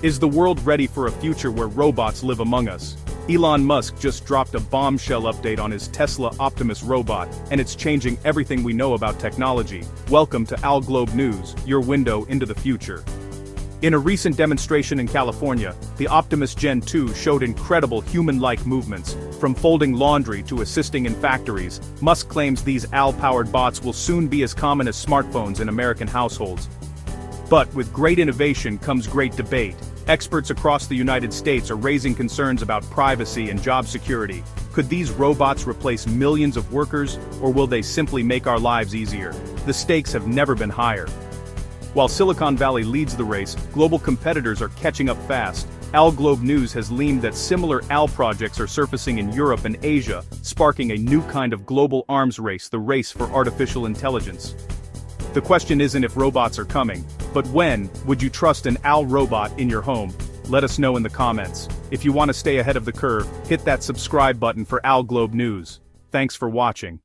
Is the world ready for a future where robots live among us? Elon Musk just dropped a bombshell update on his Tesla Optimus robot, and it's changing everything we know about technology. Welcome to Al Globe News, your window into the future. In a recent demonstration in California, the Optimus Gen-3 showed incredible human-like movements, from folding laundry to assisting in factories. Musk claims these AI-powered bots will soon be as common as smartphones in American households. But with great innovation comes great debate. Experts across the United States are raising concerns about privacy and job security. Could these robots replace millions of workers, or will they simply make our lives easier? The stakes have never been higher. While Silicon Valley leads the race, global competitors are catching up fast. Al Globe News has learned that similar AI projects are surfacing in Europe and Asia, sparking a new kind of global arms race, the race for artificial intelligence. The question isn't if robots are coming, but when. Would you trust an AI robot in your home? Let us know in the comments. If you want to stay ahead of the curve, hit that subscribe button for Al Globe News. Thanks for watching.